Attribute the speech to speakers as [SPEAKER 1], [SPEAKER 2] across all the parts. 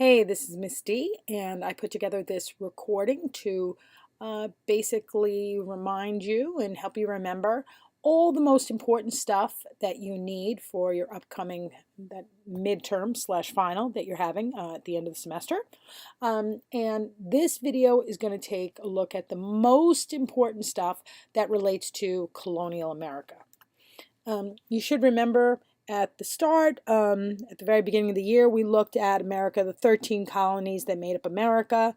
[SPEAKER 1] Hey, this is Miss D, and I put together this recording to basically remind you and help you remember all the most important stuff that you need for your upcoming that midterm slash final that you're having at the end of the semester. And this video is going to take a look at the most important stuff that relates to colonial America. You should remember at the start, at the very beginning of the year, we looked at America, the 13 colonies that made up America.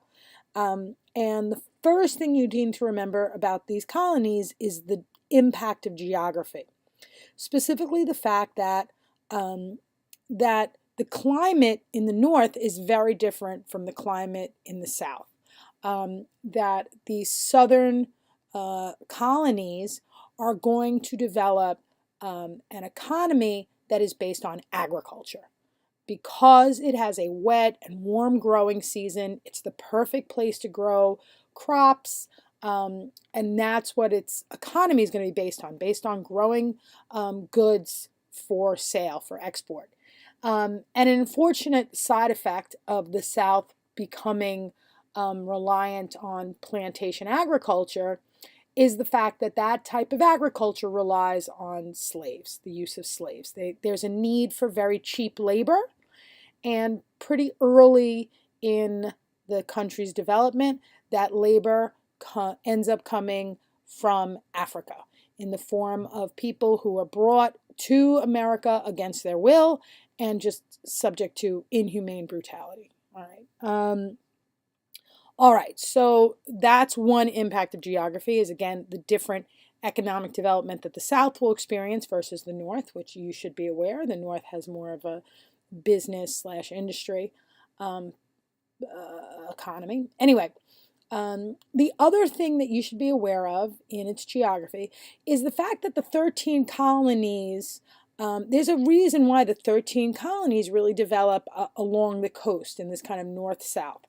[SPEAKER 1] And the first thing you need to remember about these colonies is the impact of geography, specifically the fact that the climate in the north is very different from the climate in the south. That these southern colonies are going to develop an economy that is based on agriculture. Because it has a wet and warm growing season, it's the perfect place to grow crops, and that's what its economy is going to be based on growing goods for sale, for export. And an unfortunate side effect of the South becoming reliant on plantation agriculture is the fact that that type of agriculture relies on slaves, the use of slaves. There's a need for very cheap labor, and pretty early in the country's development, that labor ends up coming from Africa in the form of people who are brought to America against their will and just subject to inhumane brutality. All right, so that's one impact of geography is, again, the different economic development that the South will experience versus the North, which you should be aware. The North has more of a business slash industry economy. Anyway, the other thing that you should be aware of in its geography is the fact that the 13 colonies, there's a reason why the 13 colonies really develop along the coast in this kind of north-south.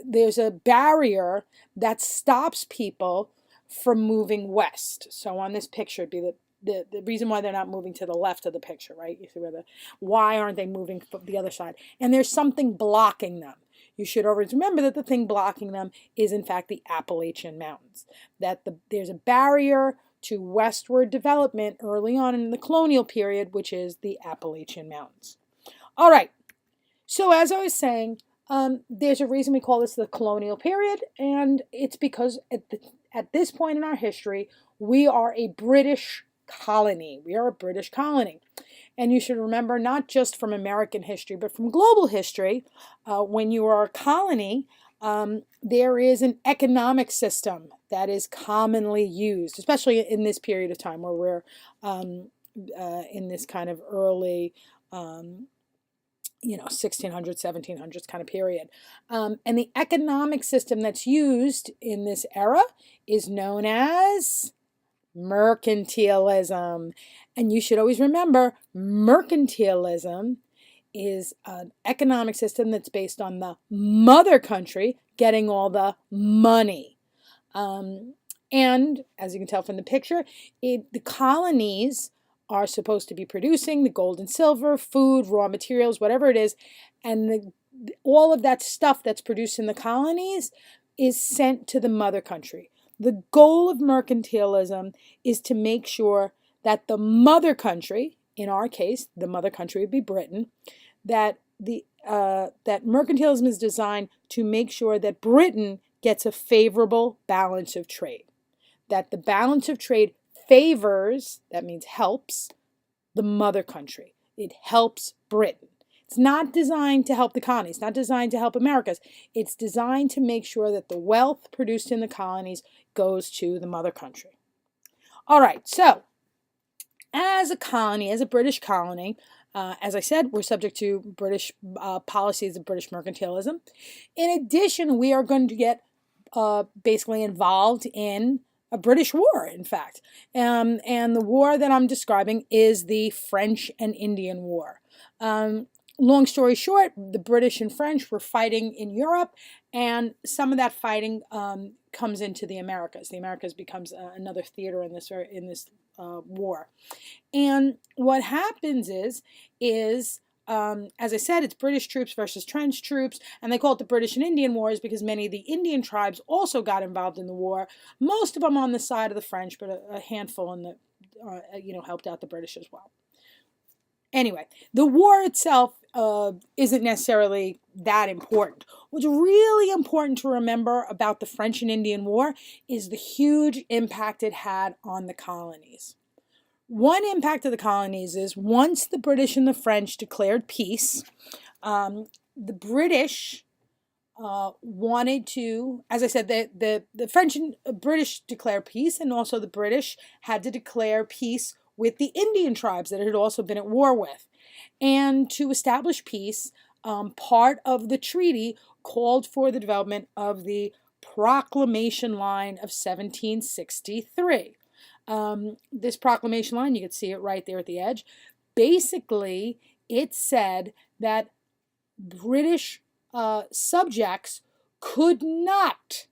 [SPEAKER 1] There's a barrier that stops people from moving west. So on this picture, it'd be the reason why they're not moving to the left of the picture, right? You see why aren't they moving from the other side? And there's something blocking them. You should always remember that the thing blocking them is, in fact, the Appalachian Mountains. There's a barrier to westward development early on in the colonial period, which is the Appalachian Mountains. All right. So as I was saying, there's a reason we call this the colonial period, and it's because at this point in our history, we are a British colony. We are a British colony. And you should remember, not just from American history, but from global history, when you are a colony, there is an economic system that is commonly used, especially in this period of time where we're in this kind of early 1600s, 1700s kind of period. And the economic system that's used in this era is known as mercantilism. And you should always remember, mercantilism is an economic system that's based on the mother country getting all the money. And as you can tell from the picture, the colonies are supposed to be producing the gold and silver, food, raw materials, whatever it is, and all of that stuff that's produced in the colonies is sent to the mother country. The goal of mercantilism is to make sure that the mother country, in our case, the mother country would be Britain, that mercantilism is designed to make sure that Britain gets a favorable balance of trade, that the balance of trade favors, that means helps, the mother country. It helps Britain. It's not designed to help the colonies. It's not designed to help Americas. It's designed to make sure that the wealth produced in the colonies goes to the mother country. All right, so as a colony, as a British colony, as I said, we're subject to British policies of British mercantilism. In addition, we are going to get basically involved in a British war, in fact. And the war that I'm describing is the French and Indian War. Long story short, the British and French were fighting in Europe, and some of that fighting comes into the Americas. The Americas becomes another theater in this war. And what happens is As I said, it's British troops versus French troops, and they call it the British and Indian Wars because many of the Indian tribes also got involved in the war. Most of them on the side of the French, but a handful in the, helped out the British as well. Anyway, the war itself isn't necessarily that important. What's really important to remember about the French and Indian War is the huge impact it had on the colonies. One impact of the colonies is once the British and the French declared peace, the British wanted to, as I said, the French and British declared peace, and also the British had to declare peace with the Indian tribes that it had also been at war with. And to establish peace, part of the treaty called for the development of the Proclamation Line of 1763. This proclamation line, you can see it right there at the edge. Basically, it said that British subjects could not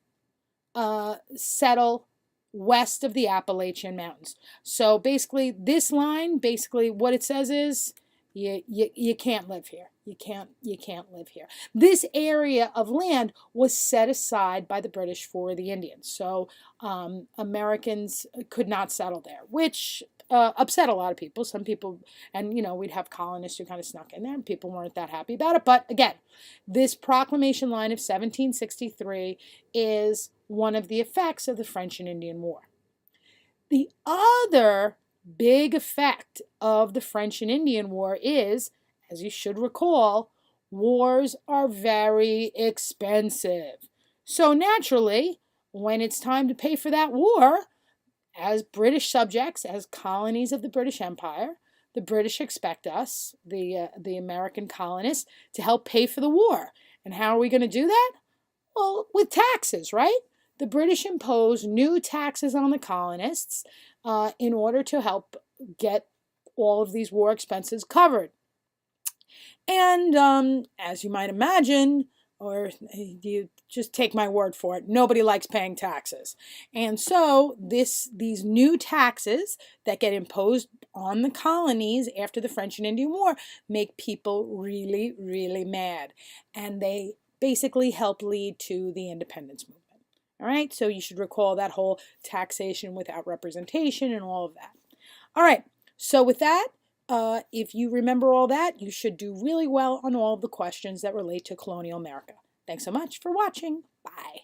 [SPEAKER 1] settle west of the Appalachian Mountains. So basically, this line, what it says is, you can't live here. You can't live here. This area of land was set aside by the British for the Indians. So Americans could not settle there, which upset a lot of people. Some people, and we'd have colonists who kind of snuck in there, and people weren't that happy about it. But again, this proclamation line of 1763 is one of the effects of the French and Indian War. The other big effect of the French and Indian War is, as you should recall, wars are very expensive. So naturally, when it's time to pay for that war, as British subjects, as colonies of the British Empire, the British expect us, the American colonists, to help pay for the war. And how are we going to do that? Well, with taxes, right? The British impose new taxes on the colonists in order to help get all of these war expenses covered. And as you might imagine, or you just take my word for it, nobody likes paying taxes. And so these new taxes that get imposed on the colonies after the French and Indian War make people really, really mad. And they basically help lead to the independence movement. All right, so you should recall that whole taxation without representation and all of that. All right, so with that, if you remember all that, you should do really well on all of the questions that relate to colonial America. Thanks so much for watching. Bye.